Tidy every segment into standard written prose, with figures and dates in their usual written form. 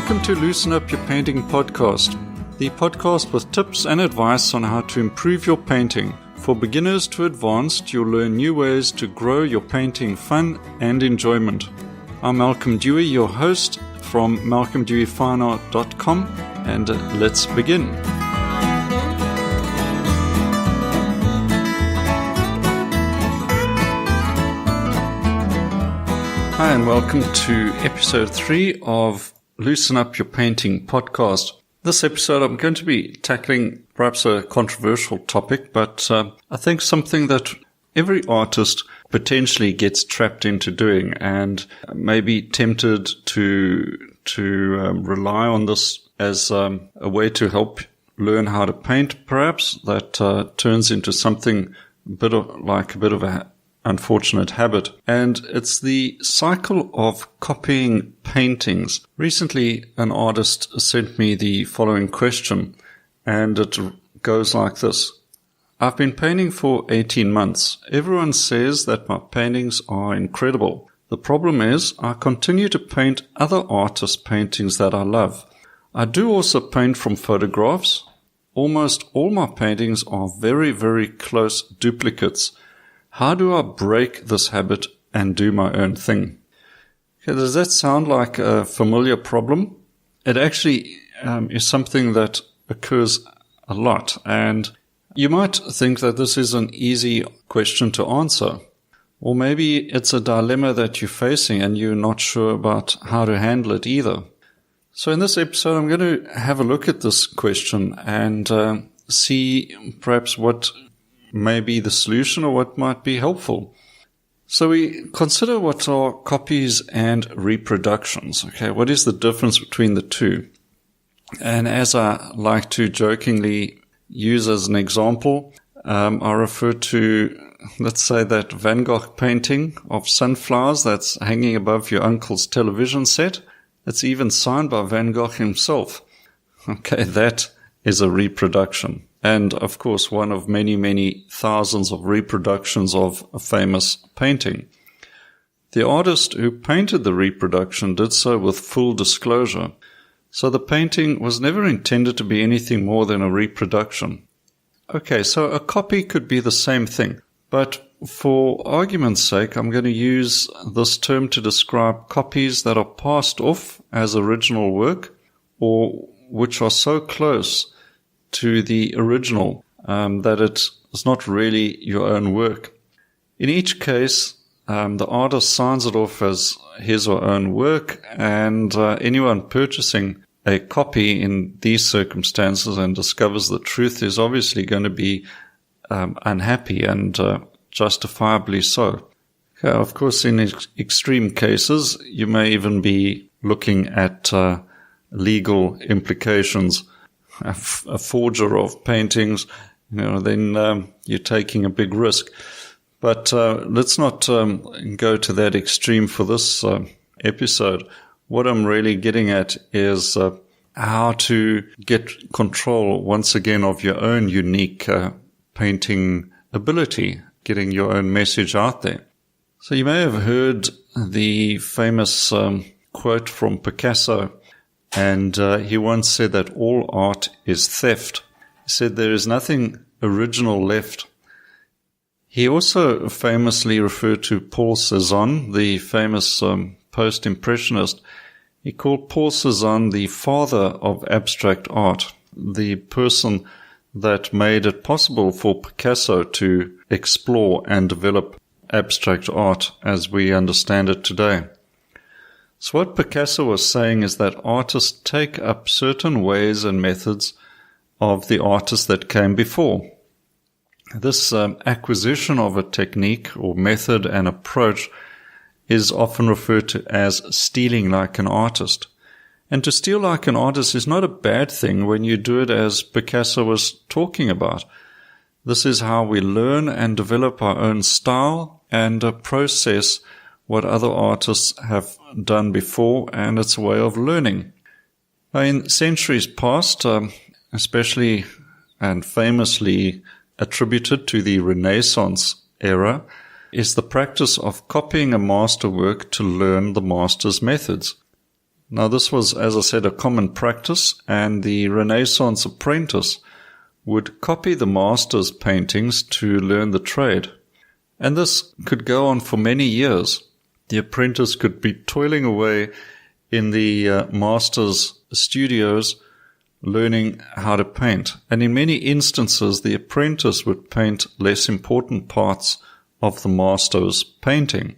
Welcome to Loosen Up Your Painting podcast, the podcast with tips and advice on how to improve your painting. For beginners to advanced, you'll learn new ways to grow your painting fun and enjoyment. I'm Malcolm Dewey, your host from malcolmdeweyfineart.com, and let's begin. Hi, and welcome to episode 3 of Loosen Up Your Painting podcast. This episode I'm going to be tackling perhaps a controversial topic, but I think something that every artist potentially gets trapped into doing and may be tempted to rely on this as a way to help learn how to paint, perhaps, that turns into something a bit of an unfortunate habit. And it's the cycle of copying paintings. Recently, an artist sent me the following question, and it goes like this. I've been painting for 18 months. Everyone says that my paintings are incredible. The problem is I continue to paint other artists' paintings that I love. I do also paint from photographs. Almost all my paintings are very, very close duplicates. How do I break this habit and do my own thing? Okay, does that sound like a familiar problem? It actually is something that occurs a lot, and you might think that this is an easy question to answer. Or maybe it's a dilemma that you're facing and you're not sure about how to handle it either. So in this episode, I'm going to have a look at this question and see perhaps what may be the solution or what might be helpful. So we consider what are copies and reproductions. Okay, what is the difference between the two? And as I like to jokingly use as an example, I refer to, let's say, that Van Gogh painting of sunflowers that's hanging above your uncle's television set. It's even signed by Van Gogh himself. Okay, that is a reproduction. And, of course, one of many, many thousands of reproductions of a famous painting. The artist who painted the reproduction did so with full disclosure. So the painting was never intended to be anything more than a reproduction. Okay, so a copy could be the same thing. But for argument's sake, I'm going to use this term to describe copies that are passed off as original work or which are so close to the original that it is not really your own work. In each case, the artist signs it off as his or own work, and anyone purchasing a copy in these circumstances and discovers the truth is obviously going to be unhappy, and justifiably so. Okay, of course, in extreme cases, you may even be looking at legal implications. A forger of paintings, then you're taking a big risk. But let's not go to that extreme for this episode. What I'm really getting at is how to get control, once again, of your own unique painting ability, getting your own message out there. So you may have heard the famous quote from Picasso, and he once said that all art is theft. He said there is nothing original left. He also famously referred to Paul Cézanne, the famous post-impressionist. He called Paul Cézanne the father of abstract art, the person that made it possible for Picasso to explore and develop abstract art as we understand it today. So what Picasso was saying is that artists take up certain ways and methods of the artists that came before. This acquisition of a technique or method and approach is often referred to as stealing like an artist. And to steal like an artist is not a bad thing when you do it as Picasso was talking about. This is how we learn and develop our own style and process what other artists have done before, and it's a way of learning. Now, in centuries past, especially and famously attributed to the Renaissance era, is the practice of copying a masterwork to learn the master's methods. Now, this was, as I said, a common practice, and the Renaissance apprentice would copy the master's paintings to learn the trade. And this could go on for many years. The apprentice could be toiling away in the master's studios learning how to paint. And in many instances, the apprentice would paint less important parts of the master's painting.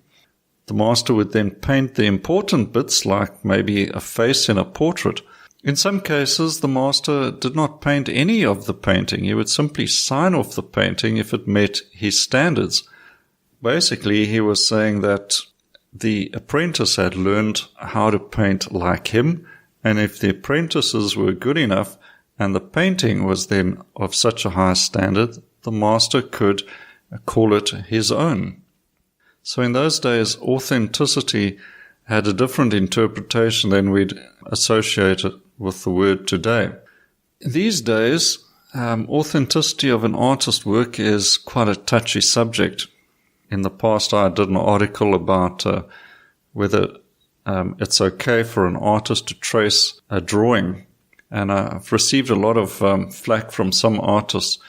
The master would then paint the important bits, like maybe a face in a portrait. In some cases, the master did not paint any of the painting. He would simply sign off the painting if it met his standards. Basically, he was saying that the apprentice had learned how to paint like him, and if the apprentices were good enough and the painting was then of such a high standard, the master could call it his own. So in those days, authenticity had a different interpretation than we'd associate it with the word today. These days, authenticity of an artist's work is quite a touchy subject. In the past, I did an article about whether it's okay for an artist to trace a drawing. And I've received a lot of flack from some artists.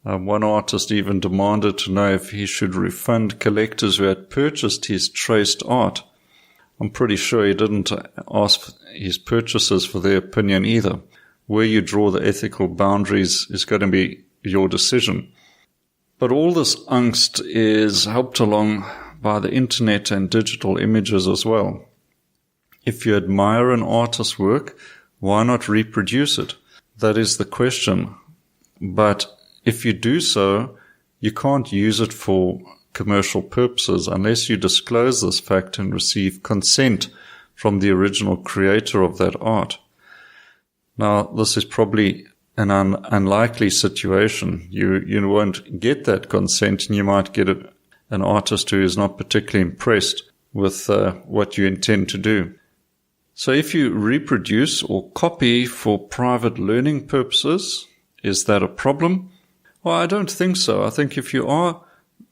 One artist even demanded to know if he should refund collectors who had purchased his traced art. I'm pretty sure he didn't ask his purchasers for their opinion either. Where you draw the ethical boundaries is going to be your decision. But all this angst is helped along by the internet and digital images as well. If you admire an artist's work, why not reproduce it? That is the question. But if you do so, you can't use it for commercial purposes unless you disclose this fact and receive consent from the original creator of that art. Now, this is probably an unlikely situation. You won't get that consent, and you might get an artist who is not particularly impressed with what you intend to do. So if you reproduce or copy for private learning purposes, is that a problem? Well, I don't think so. I think if you are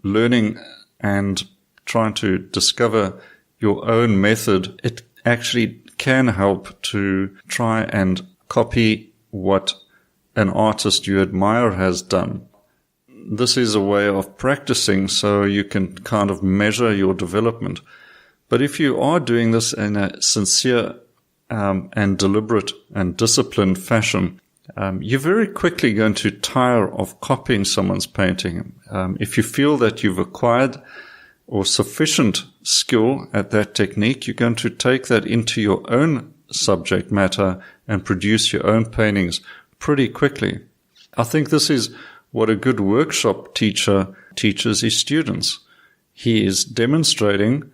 learning and trying to discover your own method, it actually can help to try and copy what an artist you admire has done. This is a way of practicing so you can kind of measure your development. But if you are doing this in a sincere and deliberate and disciplined fashion, you're very quickly going to tire of copying someone's painting. If you feel that you've acquired or sufficient skill at that technique, you're going to take that into your own subject matter and produce your own paintings pretty quickly. I think this is what a good workshop teacher teaches his students. He is demonstrating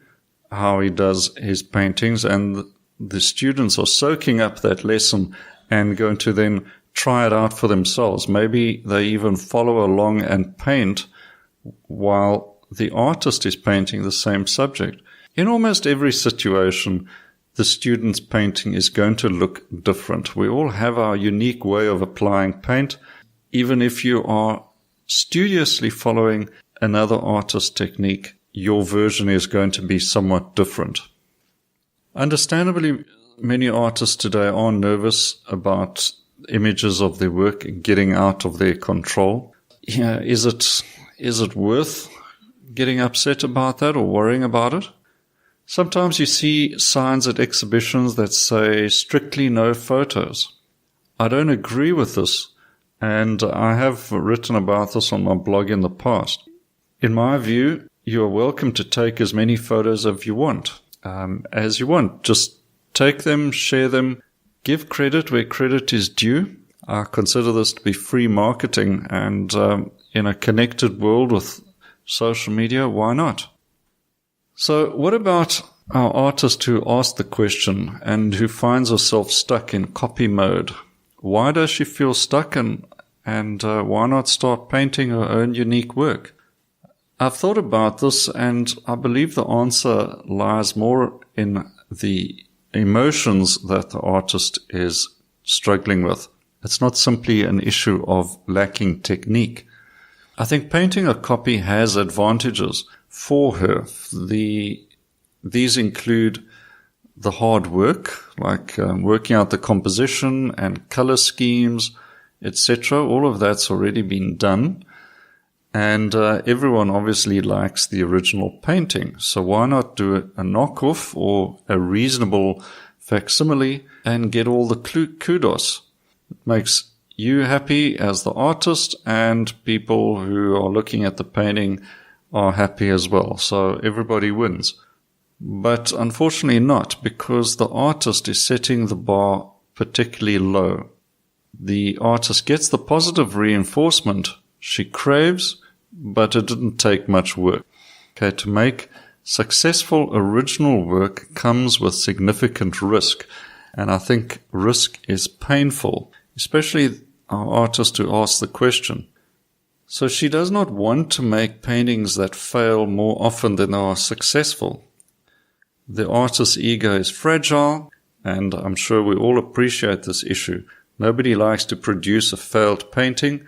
how he does his paintings, and the students are soaking up that lesson and going to then try it out for themselves. Maybe they even follow along and paint while the artist is painting the same subject. In almost every situation, the student's painting is going to look different. We all have our unique way of applying paint. Even if you are studiously following another artist's technique, your version is going to be somewhat different. Understandably, many artists today are nervous about images of their work getting out of their control. Yeah, is it worth getting upset about that or worrying about it? Sometimes you see signs at exhibitions that say strictly no photos. I don't agree with this, and I have written about this on my blog in the past. In my view, you are welcome to take as many photos as you want. Just take them, share them, give credit where credit is due. I consider this to be free marketing, and in a connected world with social media, why not? So what about our artist who asked the question and who finds herself stuck in copy mode? Why does she feel stuck, and why not start painting her own unique work? I've thought about this, and I believe the answer lies more in the emotions that the artist is struggling with. It's not simply an issue of lacking technique. I think painting a copy has advantages for her. These include the hard work, like working out the composition and color schemes, etc. All of that's already been done. And everyone obviously likes the original painting. So why not do a knockoff or a reasonable facsimile and get all the kudos? It makes you happy as the artist, and people who are looking at the painting are happy as well. So everybody wins. But unfortunately not, because the artist is setting the bar particularly low. The artist gets the positive reinforcement she craves, but it didn't take much work. Okay, to make successful original work comes with significant risk, and I think risk is painful, especially our artist who asks the question. So she does not want to make paintings that fail more often than are successful. The artist's ego is fragile, and I'm sure we all appreciate this issue. Nobody likes to produce a failed painting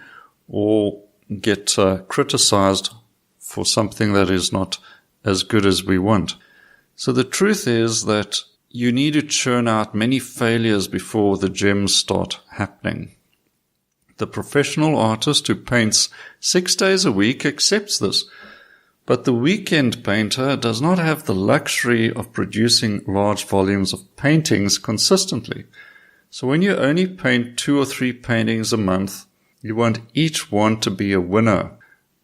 or get criticized for something that is not as good as we want. So the truth is that you need to churn out many failures before the gems start happening. The professional artist who paints 6 days a week accepts this, but the weekend painter does not have the luxury of producing large volumes of paintings consistently. So when you only paint 2 or 3 paintings a month, you want each one to be a winner.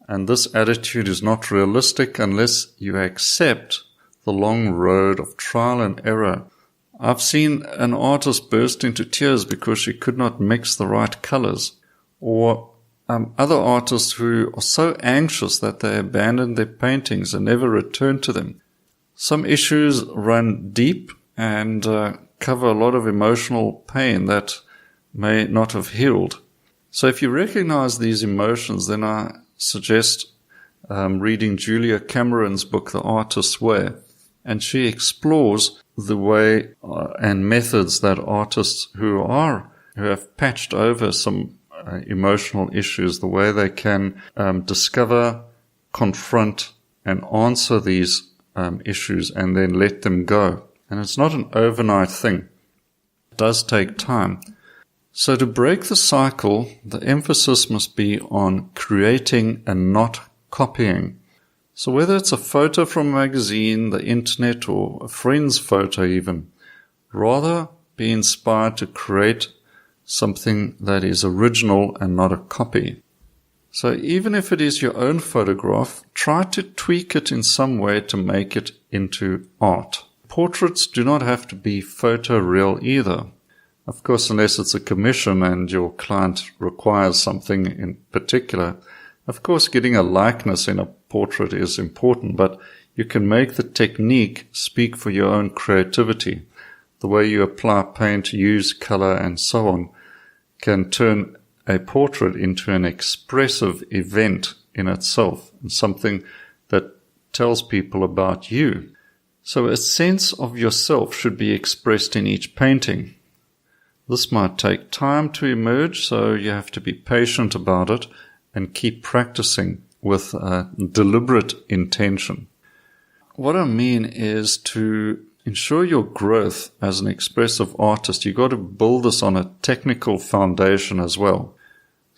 And this attitude is not realistic unless you accept the long road of trial and error. I've seen an artist burst into tears because she could not mix the right colors, or other artists who are so anxious that they abandon their paintings and never return to them. Some issues run deep and cover a lot of emotional pain that may not have healed. So if you recognize these emotions, then I suggest reading Julia Cameron's book, The Artist's Way, and she explores the way and methods that artists who have patched over some emotional issues, the way they can discover, confront, and answer these issues and then let them go. And it's not an overnight thing. It does take time. So to break the cycle, the emphasis must be on creating and not copying. So whether it's a photo from a magazine, the internet, or a friend's photo even, rather be inspired to create something that is original and not a copy. So even if it is your own photograph, try to tweak it in some way to make it into art. Portraits do not have to be photoreal either. Of course, unless it's a commission and your client requires something in particular. Of course, getting a likeness in a portrait is important, but you can make the technique speak for your own creativity. The way you apply paint, use color, and so on can turn a portrait into an expressive event in itself, and something that tells people about you. So a sense of yourself should be expressed in each painting. This might take time to emerge, so you have to be patient about it and keep practicing with a deliberate intention. What I mean is to ensure your growth as an expressive artist, you've got to build this on a technical foundation as well.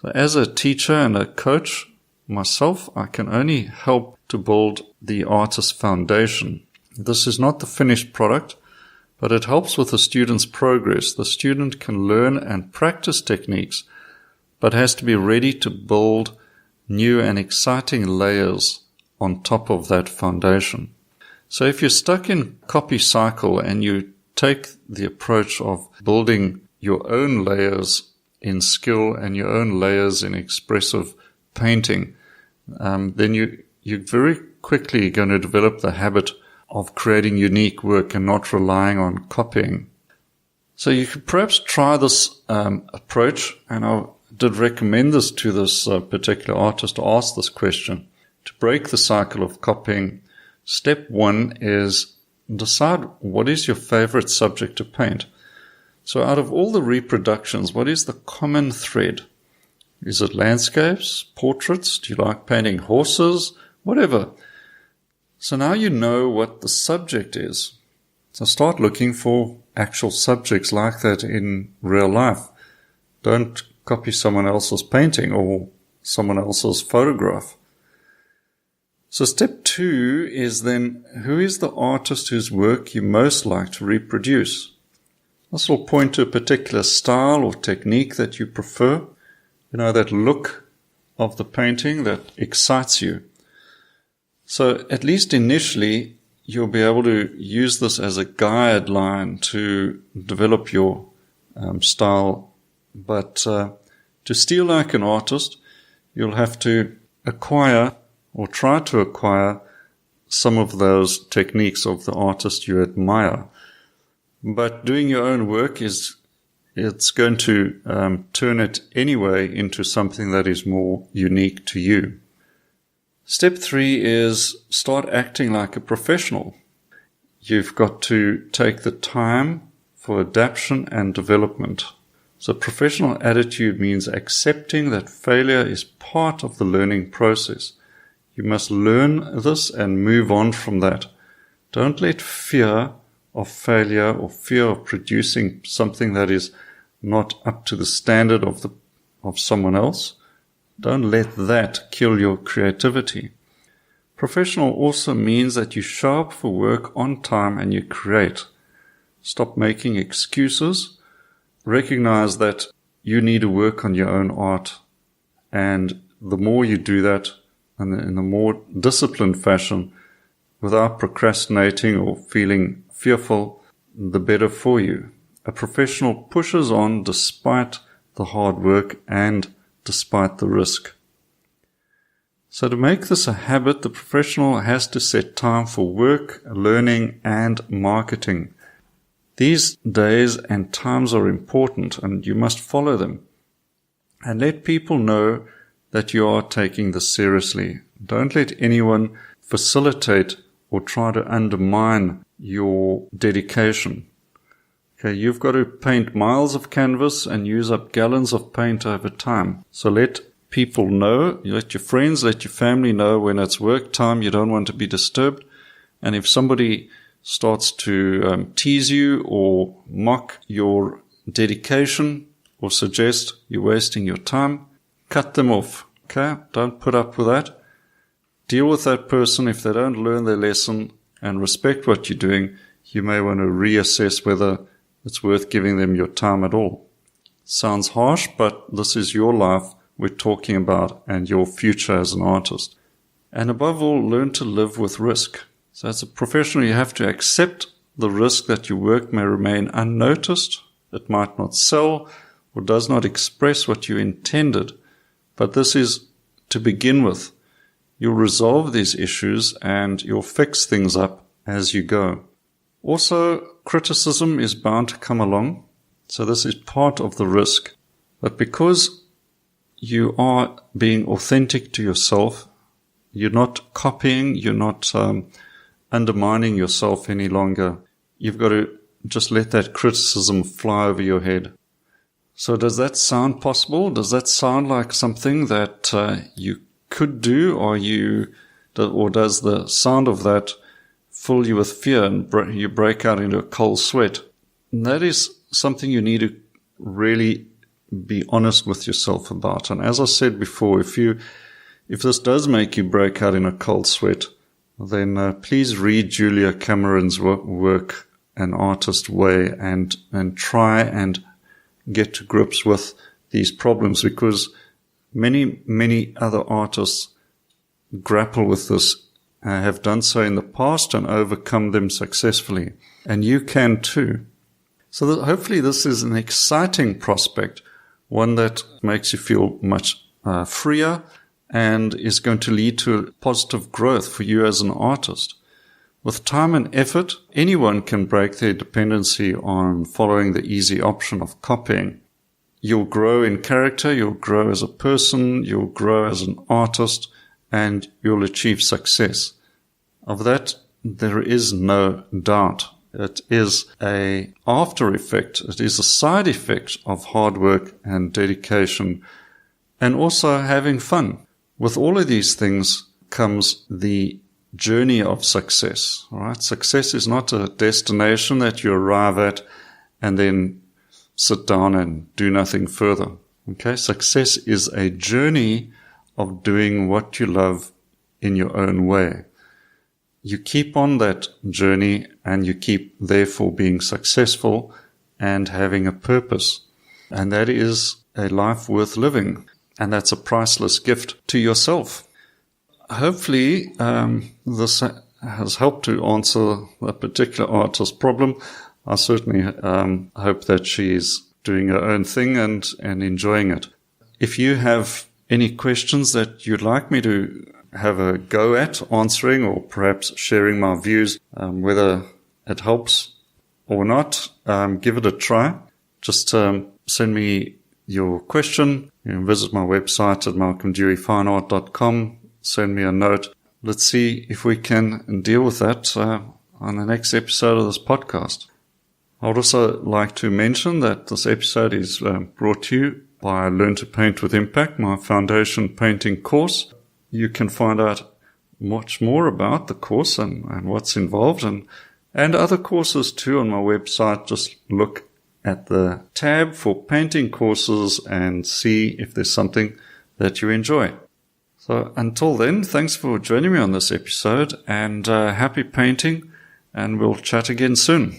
So as a teacher and a coach myself, I can only help to build the artist's foundation. This is not the finished product, but it helps with the student's progress. The student can learn and practice techniques, but has to be ready to build new and exciting layers on top of that foundation. So if you're stuck in copy cycle and you take the approach of building your own layers in skill and your own layers in expressive painting, then you're very quickly going to develop the habit of creating unique work and not relying on copying. So you could perhaps try this approach, and I did recommend this to this particular artist to ask this question. To break the cycle of copying, step 1 is decide what is your favorite subject to paint. So out of all the reproductions, what is the common thread? Is it landscapes, portraits? Do you like painting horses? Whatever. So now you know what the subject is. So start looking for actual subjects like that in real life. Don't copy someone else's painting or someone else's photograph. So step 2 is then, who is the artist whose work you most like to reproduce? This will point to a particular style or technique that you prefer. That look of the painting that excites you. So at least initially, you'll be able to use this as a guideline to develop your style. But to steal like an artist, you'll have to acquire or try to acquire some of those techniques of the artist you admire. But doing your own work it's going to turn it anyway into something that is more unique to you. Step 3 is start acting like a professional. You've got to take the time for adaptation and development. So professional attitude means accepting that failure is part of the learning process. You must learn this and move on from that. Don't let fear of failure or fear of producing something that is not up to the standard of someone else. Don't let that kill your creativity. Professional also means that you show up for work on time and you create. Stop making excuses. Recognize that you need to work on your own art. And the more you do that, and in a more disciplined fashion, without procrastinating or feeling fearful, the better for you. A professional pushes on despite the hard work and despite the risk. So to make this a habit, the professional has to set time for work, learning, and marketing. These days and times are important, and you must follow them. And let people know that you are taking this seriously. Don't let anyone facilitate or try to undermine your dedication. Okay, you've got to paint miles of canvas and use up gallons of paint over time. So let people know, let your friends, let your family know when it's work time, you don't want to be disturbed. And if somebody starts to tease you or mock your dedication or suggest you're wasting your time, cut them off. Okay, don't put up with that. Deal with that person. If they don't learn their lesson and respect what you're doing, you may want to reassess whether it's worth giving them your time at all. Sounds harsh, but this is your life we're talking about and your future as an artist. And above all, learn to live with risk. So as a professional, you have to accept the risk that your work may remain unnoticed, it might not sell, or does not express what you intended. But this is to begin with. You'll resolve these issues and you'll fix things up as you go. Also, criticism is bound to come along, so this is part of the risk. But because you are being authentic to yourself, you're not copying, you're not undermining yourself any longer. You've got to just let that criticism fly over your head. So does that sound possible? Does that sound like something that you could do, or does the sound of that fill you with fear and you break out into a cold sweat? And that is something you need to really be honest with yourself about. And as I said before, if this does make you break out in a cold sweat, then please read Julia Cameron's work, An Artist Way, and try and get to grips with these problems, because many, many other artists grapple with this, have done so in the past and overcome them successfully. And you can too. So hopefully this is an exciting prospect, one that makes you feel much freer and is going to lead to positive growth for you as an artist. With time and effort, anyone can break their dependency on following the easy option of copying. You'll grow in character, you'll grow as a person, you'll grow as an artist, and you'll achieve success. Of that, there is no doubt. It is an after effect, it is a side effect of hard work and dedication, and also having fun. With all of these things comes the journey of success. All right. Success is not a destination that you arrive at and then sit down and do nothing further. Okay. Success is a journey of doing what you love in your own way. You keep on that journey and you keep therefore being successful and having a purpose. And that is a life worth living. And that's a priceless gift to yourself. Hopefully, this has helped to answer a particular artist's problem. I certainly hope that she's doing her own thing and enjoying it. If you have any questions that you'd like me to have a go at answering or perhaps sharing my views, whether it helps or not, give it a try. Just send me your question. You can visit my website at malcolmdeweyfineart.com. Send me a note. Let's see if we can deal with that on the next episode of this podcast. I would also like to mention that this episode is brought to you by Learn to Paint with Impact, my foundation painting course. You can find out much more about the course and what's involved and other courses too on my website. Just look at the tab for painting courses and see if there's something that you enjoy. So until then, thanks for joining me on this episode and happy painting, and we'll chat again soon.